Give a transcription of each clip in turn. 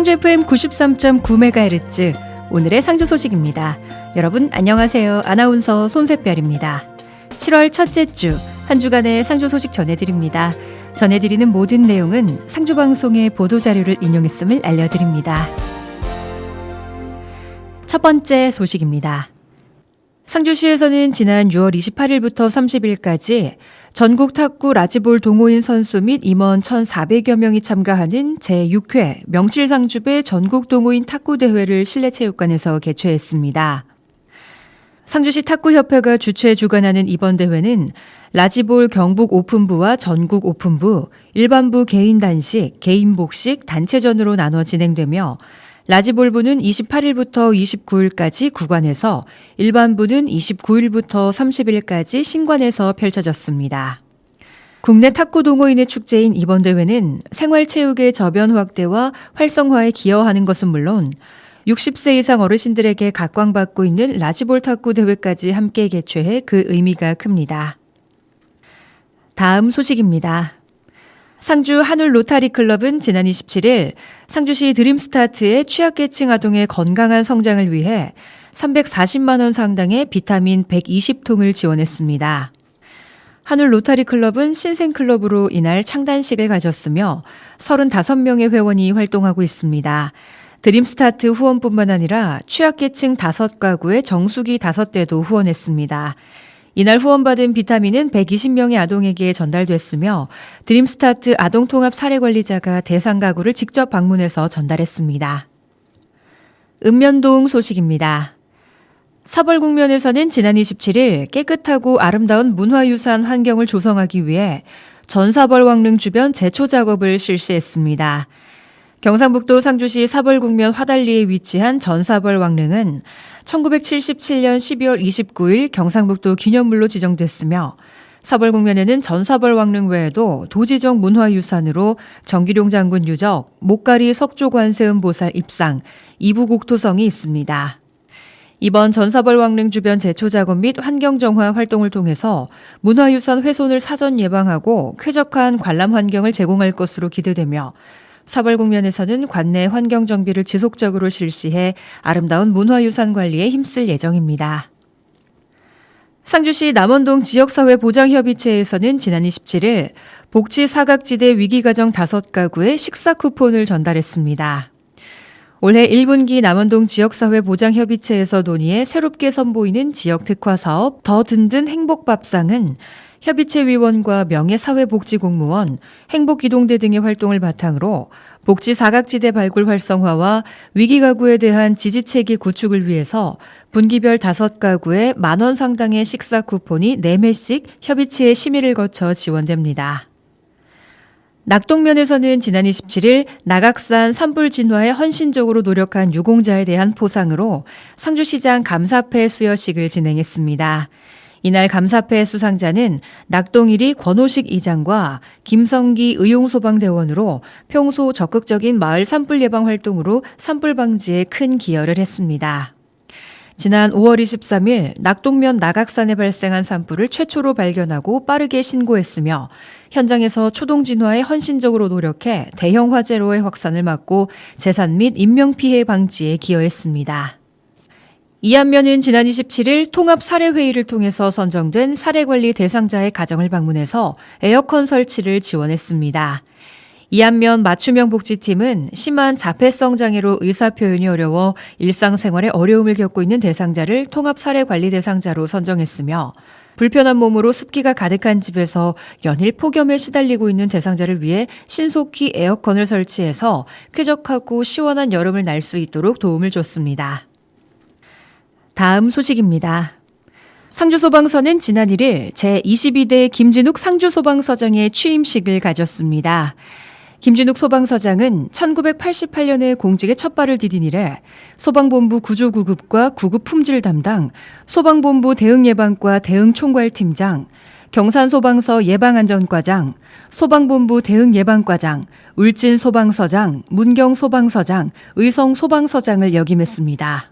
상주 FM 93.9MHz 오늘의 상주 소식입니다. 여러분 안녕하세요. 아나운서 손샛별입니다. 7월 첫째 주 한 주간의 상주 소식 전해드립니다. 전해드리는 모든 내용은 상주방송의 보도자료를 인용했음을 알려드립니다. 첫 번째 소식입니다. 상주시에서는 지난 6월 28일부터 30일까지 전국 탁구 라지볼 동호인 선수 및 임원 1,400여 명이 참가하는 제6회 명실상주배 전국 동호인 탁구 대회를 실내체육관에서 개최했습니다. 상주시 탁구협회가 주최 주관하는 이번 대회는 라지볼 경북 오픈부와 전국 오픈부, 일반부 개인 단식, 개인 복식, 단체전으로 나눠 진행되며 라지볼부는 28일부터 29일까지 구관에서, 일반부는 29일부터 30일까지 신관에서 펼쳐졌습니다. 국내 탁구 동호인의 축제인 이번 대회는 생활체육의 저변 확대와 활성화에 기여하는 것은 물론 60세 이상 어르신들에게 각광받고 있는 라지볼 탁구 대회까지 함께 개최해 그 의미가 큽니다. 다음 소식입니다. 상주 한울 로타리 클럽은 지난 27일 상주시 드림스타트의 취약계층 아동의 건강한 성장을 위해 340만 원 상당의 비타민 120통을 지원했습니다. 한울 로타리 클럽은 신생클럽으로 이날 창단식을 가졌으며 35명의 회원이 활동하고 있습니다. 드림스타트 후원뿐만 아니라 취약계층 5가구의 정수기 5대도 후원했습니다. 이날 후원받은 비타민은 120명의 아동에게 전달됐으며 드림스타트 아동통합 사례관리자가 대상 가구를 직접 방문해서 전달했습니다. 읍면동 소식입니다. 사벌국면에서는 지난 27일 깨끗하고 아름다운 문화유산 환경을 조성하기 위해 전사벌왕릉 주변 제초 작업을 실시했습니다. 경상북도 상주시 사벌국면 화달리에 위치한 전사벌왕릉은 1977년 12월 29일 경상북도 기념물로 지정됐으며 사벌국면에는 전사벌왕릉 외에도 도지적 문화유산으로 정기룡 장군 유적, 목가리 석조관세음 보살 입상, 이부곡토성이 있습니다. 이번 전사벌왕릉 주변 제초 작업 및 환경정화 활동을 통해서 문화유산 훼손을 사전 예방하고 쾌적한 관람 환경을 제공할 것으로 기대되며 사벌국면에서는 관내 환경 정비를 지속적으로 실시해 아름다운 문화유산 관리에 힘쓸 예정입니다. 상주시 남원동 지역사회보장협의체에서는 지난 27일 복지 사각지대 위기가정 5가구에 식사 쿠폰을 전달했습니다. 올해 1분기 남원동 지역사회보장협의체에서 논의해 새롭게 선보이는 지역특화사업 더 든든 행복밥상은 협의체 위원과 명예사회복지공무원, 행복기동대 등의 활동을 바탕으로 복지 사각지대 발굴 활성화와 위기가구에 대한 지지체계 구축을 위해서 분기별 5가구에 만원 상당의 식사 쿠폰이 4매씩 협의체의 심의를 거쳐 지원됩니다. 낙동면에서는 지난 27일 낙악산 산불 진화에 헌신적으로 노력한 유공자에 대한 포상으로 상주시장 감사패 수여식을 진행했습니다. 이날 감사패 수상자는 낙동일이 권오식 이장과 김성기 의용소방대원으로 평소 적극적인 마을 산불 예방 활동으로 산불 방지에 큰 기여를 했습니다. 지난 5월 23일 낙동면 낙악산에 발생한 산불을 최초로 발견하고 빠르게 신고했으며 현장에서 초동 진화에 헌신적으로 노력해 대형 화재로의 확산을 막고 재산 및 인명피해 방지에 기여했습니다. 이한면은 지난 27일 통합 사례회의를 통해서 선정된 사례관리 대상자의 가정을 방문해서 에어컨 설치를 지원했습니다. 이한면 맞춤형 복지팀은 심한 자폐성 장애로 의사표현이 어려워 일상생활에 어려움을 겪고 있는 대상자를 통합 사례관리 대상자로 선정했으며 불편한 몸으로 습기가 가득한 집에서 연일 폭염에 시달리고 있는 대상자를 위해 신속히 에어컨을 설치해서 쾌적하고 시원한 여름을 날 수 있도록 도움을 줬습니다. 다음 소식입니다. 상주소방서는 지난 1일 제22대 김진욱 상주소방서장의 취임식을 가졌습니다. 김진욱 소방서장은 1988년에 공직에 첫 발을 디딘 이래 소방본부 구조구급과 구급 품질 담당, 소방본부 대응예방과 대응총괄팀장, 경산소방서 예방안전과장, 소방본부 대응예방과장, 울진소방서장, 문경소방서장, 의성소방서장을 역임했습니다.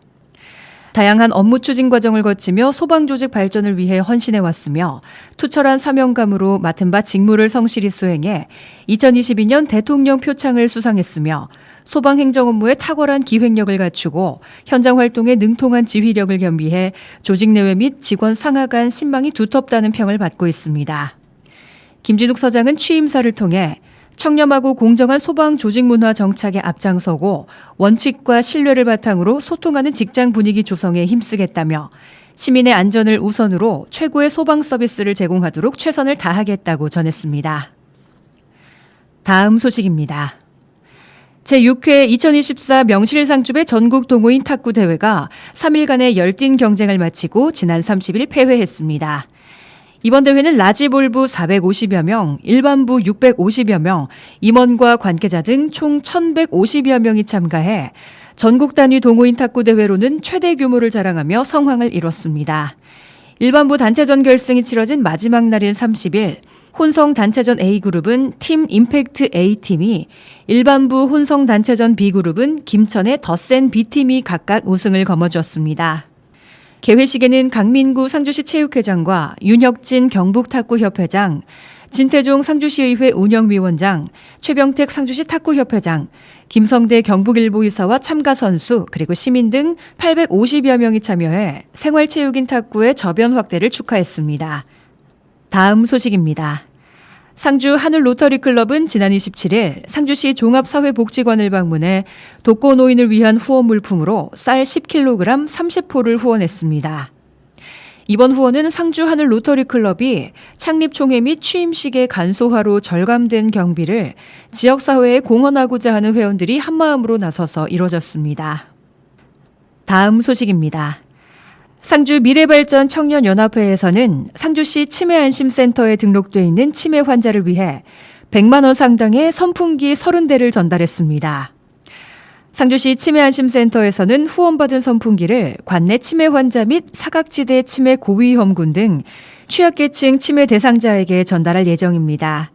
다양한 업무 추진 과정을 거치며 소방조직 발전을 위해 헌신해왔으며 투철한 사명감으로 맡은 바 직무를 성실히 수행해 2022년 대통령 표창을 수상했으며 소방행정 업무에 탁월한 기획력을 갖추고 현장 활동에 능통한 지휘력을 겸비해 조직 내외 및 직원 상하 간 신망이 두텁다는 평을 받고 있습니다. 김진욱 서장은 취임사를 통해 청렴하고 공정한 소방 조직 문화 정착에 앞장서고 원칙과 신뢰를 바탕으로 소통하는 직장 분위기 조성에 힘쓰겠다며 시민의 안전을 우선으로 최고의 소방 서비스를 제공하도록 최선을 다하겠다고 전했습니다. 다음 소식입니다. 제6회 2024 명실상주배 전국 동호인 탁구 대회가 3일간의 열띤 경쟁을 마치고 지난 30일 폐회했습니다. 이번 대회는 라지볼부 450여 명, 일반부 650여 명, 임원과 관계자 등 총 1,150여 명이 참가해 전국 단위 동호인 탁구 대회로는 최대 규모를 자랑하며 성황을 이뤘습니다. 일반부 단체전 결승이 치러진 마지막 날인 30일, 혼성 단체전 A그룹은 팀 임팩트 A팀이, 일반부 혼성 단체전 B그룹은 김천의 더센 B팀이 각각 우승을 거머쥐었습니다. 개회식에는 강민구 상주시 체육회장과 윤혁진 경북탁구협회장, 진태종 상주시의회 운영위원장, 최병택 상주시 탁구협회장, 김성대 경북일보이사와 참가 선수 그리고 시민 등 850여 명이 참여해 생활체육인 탁구의 저변 확대를 축하했습니다. 다음 소식입니다. 상주 하늘로터리클럽은 지난 27일 상주시 종합사회복지관을 방문해 독거노인을 위한 후원 물품으로 쌀 10kg 30포를 후원했습니다. 이번 후원은 상주 하늘로터리클럽이 창립 총회 및 취임식의 간소화로 절감된 경비를 지역사회에 공헌하고자 하는 회원들이 한마음으로 나서서 이뤄졌습니다. 다음 소식입니다. 상주 미래발전 청년연합회에서는 상주시 치매안심센터에 등록돼 있는 치매 환자를 위해 100만 원 상당의 선풍기 30대를 전달했습니다. 상주시 치매안심센터에서는 후원받은 선풍기를 관내 치매 환자 및 사각지대 치매 고위험군 등 취약계층 치매 대상자에게 전달할 예정입니다.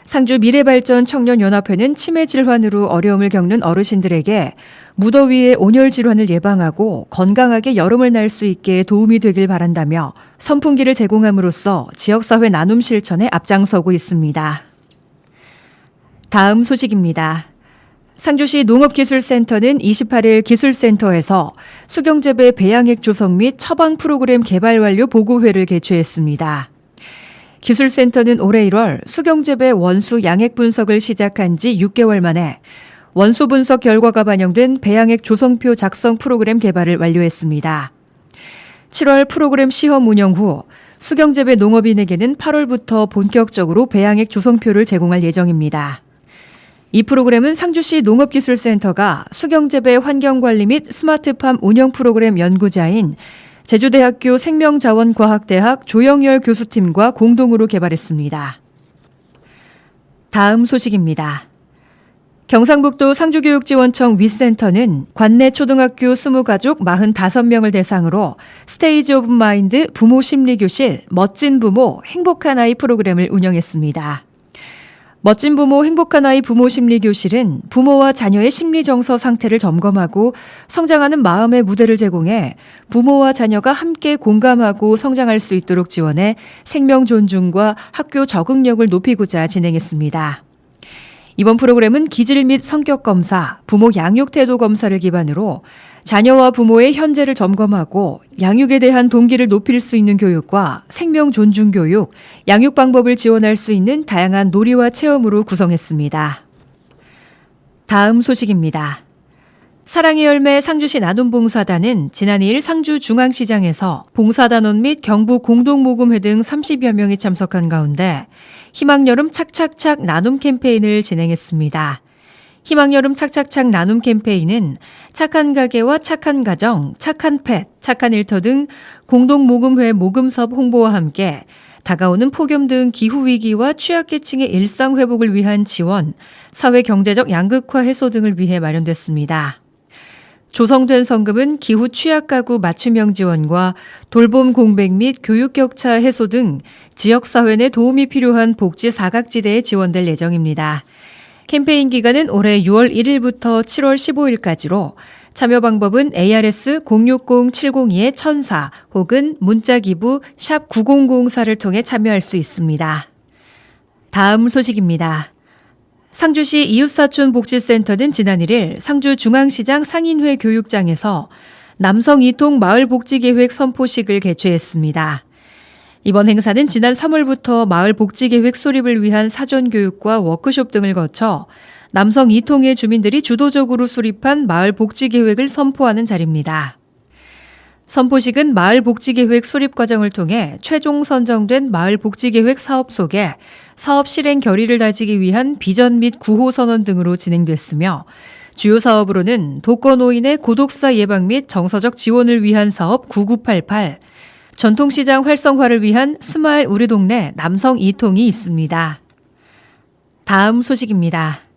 상주 미래발전 청년연합회는 치매 질환으로 어려움을 겪는 어르신들에게 무더위의 온열 질환을 예방하고 건강하게 여름을 날 수 있게 도움이 되길 바란다며 선풍기를 제공함으로써 지역사회 나눔 실천에 앞장서고 있습니다. 다음 소식입니다. 상주시 농업기술센터는 28일 기술센터에서 수경재배 배양액 조성 및 처방 프로그램 개발 완료 보고회를 개최했습니다. 기술센터는 올해 1월 수경재배 원수 양액 분석을 시작한 지 6개월 만에 원수 분석 결과가 반영된 배양액 조성표 작성 프로그램 개발을 완료했습니다. 7월 프로그램 시험 운영 후 수경재배 농업인에게는 8월부터 본격적으로 배양액 조성표를 제공할 예정입니다. 이 프로그램은 상주시 농업기술센터가 수경재배 환경관리 및 스마트팜 운영 프로그램 연구자인 제주대학교 생명자원과학대학 조영열 교수팀과 공동으로 개발했습니다. 다음 소식입니다. 경상북도 상주교육지원청 윗센터는 관내 초등학교 20가족 45명을 대상으로 스테이지 오브 마인드 부모 심리교실 멋진 부모 행복한 아이 프로그램을 운영했습니다. 멋진 부모 행복한 아이 부모 심리교실은 부모와 자녀의 심리정서 상태를 점검하고 성장하는 마음의 무대를 제공해 부모와 자녀가 함께 공감하고 성장할 수 있도록 지원해 생명 존중과 학교 적응력을 높이고자 진행했습니다. 이번 프로그램은 기질 및 성격 검사, 부모 양육 태도 검사를 기반으로 자녀와 부모의 현재를 점검하고 양육에 대한 동기를 높일 수 있는 교육과 생명 존중 교육, 양육 방법을 지원할 수 있는 다양한 놀이와 체험으로 구성했습니다. 다음 소식입니다. 사랑의 열매 상주시 나눔봉사단은 지난 2일 상주 중앙시장에서 봉사단원 및 경북 공동모금회 등 30여 명이 참석한 가운데 희망여름 착착착 나눔 캠페인을 진행했습니다. 희망여름 착착착 나눔 캠페인은 착한 가게와 착한 가정, 착한 펫, 착한 일터 등 공동모금회 모금섭 홍보와 함께 다가오는 폭염 등 기후위기와 취약계층의 일상회복을 위한 지원, 사회경제적 양극화 해소 등을 위해 마련됐습니다. 조성된 성금은 기후 취약가구 맞춤형 지원과 돌봄 공백 및 교육 격차 해소 등 지역사회 내 도움이 필요한 복지 사각지대에 지원될 예정입니다. 캠페인 기간은 올해 6월 1일부터 7월 15일까지로 참여 방법은 ARS 060-702-1004 혹은 문자기부 샵 9004를 통해 참여할 수 있습니다. 다음 소식입니다. 상주시 이웃사촌복지센터는 지난 1일 상주 중앙시장 상인회 교육장에서 남성 이통 마을복지계획 선포식을 개최했습니다. 이번 행사는 지난 3월부터 마을복지계획 수립을 위한 사전교육과 워크숍 등을 거쳐 남성 이통의 주민들이 주도적으로 수립한 마을복지계획을 선포하는 자리입니다. 선포식은 마을복지계획 수립 과정을 통해 최종 선정된 마을복지계획 사업 속에 사업 실행 결의를 다지기 위한 비전 및 구호 선언 등으로 진행됐으며 주요 사업으로는 독거노인의 고독사 예방 및 정서적 지원을 위한 사업 9988, 전통시장 활성화를 위한 스마일 우리 동네 남성 이통이 있습니다. 다음 소식입니다.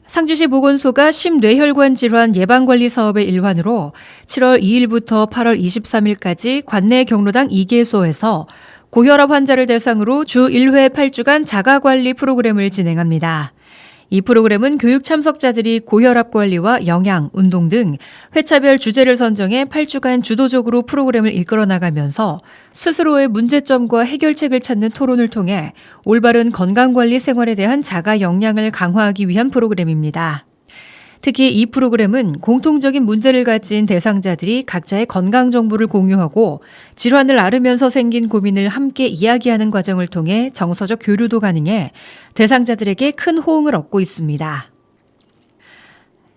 상주시 보건소가 심뇌혈관 질환 예방관리 사업의 일환으로 7월 2일부터 8월 23일까지 관내 경로당 2개소에서 고혈압 환자를 대상으로 주 1회 8주간 자가관리 프로그램을 진행합니다. 이 프로그램은 교육 참석자들이 고혈압 관리와 영양, 운동 등 회차별 주제를 선정해 8주간 주도적으로 프로그램을 이끌어 나가면서 스스로의 문제점과 해결책을 찾는 토론을 통해 올바른 건강관리 생활에 대한 자가 역량을 강화하기 위한 프로그램입니다. 특히 이 프로그램은 공통적인 문제를 가진 대상자들이 각자의 건강 정보를 공유하고 질환을 앓으면서 생긴 고민을 함께 이야기하는 과정을 통해 정서적 교류도 가능해 대상자들에게 큰 호응을 얻고 있습니다.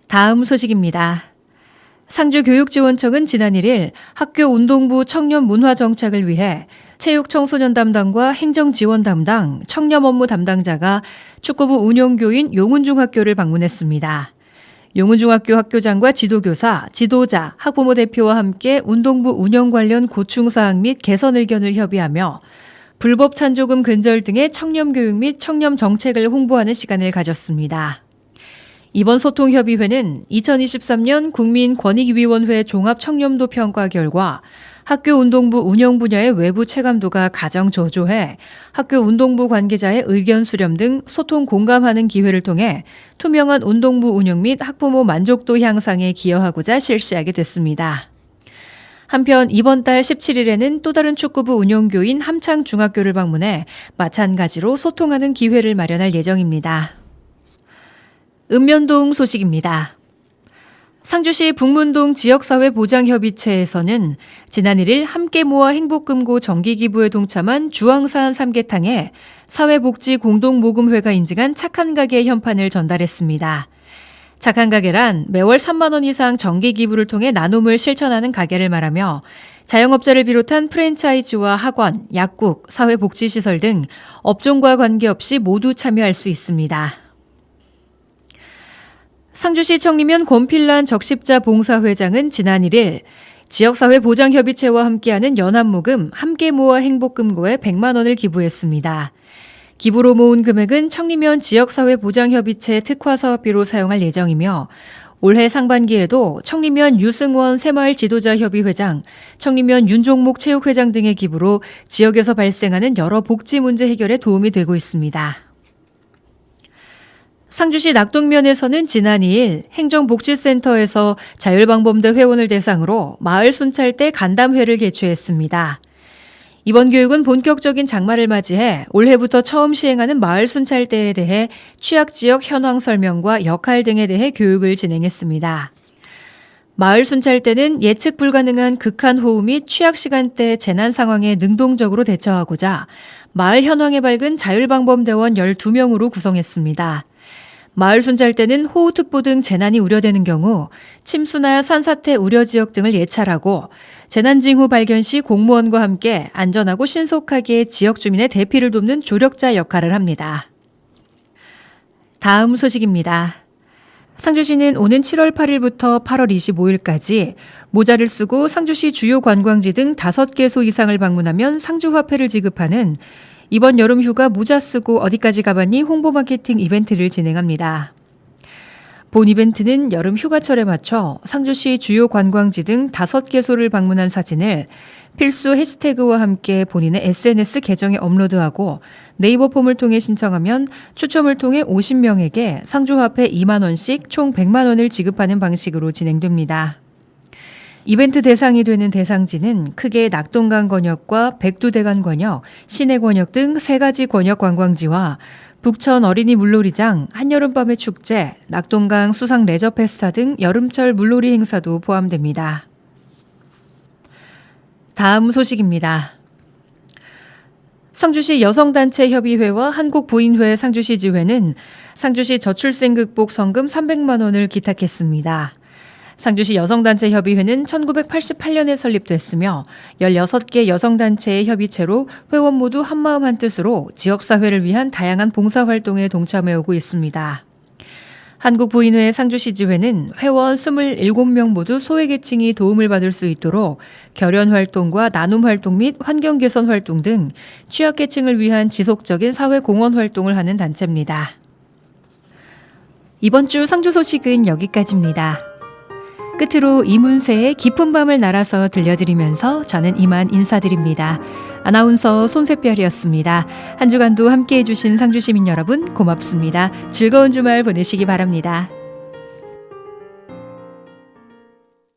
다음 소식입니다. 상주교육지원청은 지난 1일 학교 운동부 청년 문화 정착을 위해 체육 청소년 담당과 행정 지원 담당, 청렴 업무 담당자가 축구부 운영교인 용운중학교를 방문했습니다. 용운중학교 학교장과 지도교사, 지도자, 학부모 대표와 함께 운동부 운영 관련 고충사항 및 개선 의견을 협의하며 불법 찬조금 근절 등의 청렴교육 및 청렴 정책을 홍보하는 시간을 가졌습니다. 이번 소통협의회는 2023년 국민권익위원회 종합청렴도 평가 결과 학교 운동부 운영 분야의 외부 체감도가 가장 저조해 학교 운동부 관계자의 의견 수렴 등 소통 공감하는 기회를 통해 투명한 운동부 운영 및 학부모 만족도 향상에 기여하고자 실시하게 됐습니다. 한편 이번 달 17일에는 또 다른 축구부 운영교인 함창중학교를 방문해 마찬가지로 소통하는 기회를 마련할 예정입니다. 읍면동 소식입니다. 상주시 북문동 지역사회보장협의체에서는 지난 1일 함께 모아 행복금고 정기기부에 동참한 주황산 삼계탕에 사회복지 공동모금회가 인증한 착한 가게 현판을 전달했습니다. 착한 가게란 매월 3만 원 이상 정기기부를 통해 나눔을 실천하는 가게를 말하며 자영업자를 비롯한 프랜차이즈와 학원, 약국, 사회복지시설 등 업종과 관계없이 모두 참여할 수 있습니다. 상주시 청리면 권필란 적십자 봉사회장은 지난 1일 지역사회보장협의체와 함께하는 연합모금 함께 모아 행복금고에 100만 원을 기부했습니다. 기부로 모은 금액은 청리면 지역사회보장협의체 특화사업비로 사용할 예정이며 올해 상반기에도 청리면 유승원 새마을지도자협의회장, 청리면 윤종목 체육회장 등의 기부로 지역에서 발생하는 여러 복지 문제 해결에 도움이 되고 있습니다. 상주시 낙동면에서는 지난 2일 행정복지센터에서 자율방범대 회원을 대상으로 마을 순찰대 간담회를 개최했습니다. 이번 교육은 본격적인 장마를 맞이해 올해부터 처음 시행하는 마을 순찰대에 대해 취약지역 현황 설명과 역할 등에 대해 교육을 진행했습니다. 마을 순찰대는 예측 불가능한 극한호우 및 취약시간대 재난 상황에 능동적으로 대처하고자 마을 현황에 밝은 자율방범대원 12명으로 구성했습니다. 마을 순찰대는 호우특보 등 재난이 우려되는 경우 침수나 산사태 우려 지역 등을 예찰하고 재난 징후 발견 시 공무원과 함께 안전하고 신속하게 지역 주민의 대피를 돕는 조력자 역할을 합니다. 다음 소식입니다. 상주시는 오는 7월 8일부터 8월 25일까지 모자를 쓰고 상주시 주요 관광지 등 5개소 이상을 방문하면 상주화폐를 지급하는 이번 여름 휴가 모자 쓰고 어디까지 가봤니 홍보 마케팅 이벤트를 진행합니다. 본 이벤트는 여름 휴가철에 맞춰 상주시 주요 관광지 등 5개소를 방문한 사진을 필수 해시태그와 함께 본인의 SNS 계정에 업로드하고 네이버 폼을 통해 신청하면 추첨을 통해 50명에게 상조화폐 2만 원씩 총 100만 원을 지급하는 방식으로 진행됩니다. 이벤트 대상이 되는 대상지는 크게 낙동강 권역과 백두대간 권역, 시내 권역 등 3가지 권역 관광지와 북천 어린이 물놀이장, 한여름밤의 축제, 낙동강 수상 레저 페스타 등 여름철 물놀이 행사도 포함됩니다. 다음 소식입니다. 상주시 여성단체협의회와 한국부인회 상주시지회는 상주시 저출생 극복 성금 300만 원을 기탁했습니다. 상주시 여성단체협의회는 1988년에 설립됐으며 16개 여성단체의 협의체로 회원 모두 한마음 한뜻으로 지역사회를 위한 다양한 봉사활동에 동참해오고 있습니다. 한국부인회 상주시지회는 회원 27명 모두 소외계층이 도움을 받을 수 있도록 결연활동과 나눔활동 및 환경개선 활동 등 취약계층을 위한 지속적인 사회공헌 활동을 하는 단체입니다. 이번 주 상주 소식은 여기까지입니다. 끝으로 이문세의 깊은 밤을 날아서 들려드리면서 저는 이만 인사드립니다. 아나운서 손세별이었습니다. 한 주간도 함께해 주신 상주시민 여러분 고맙습니다. 즐거운 주말 보내시기 바랍니다.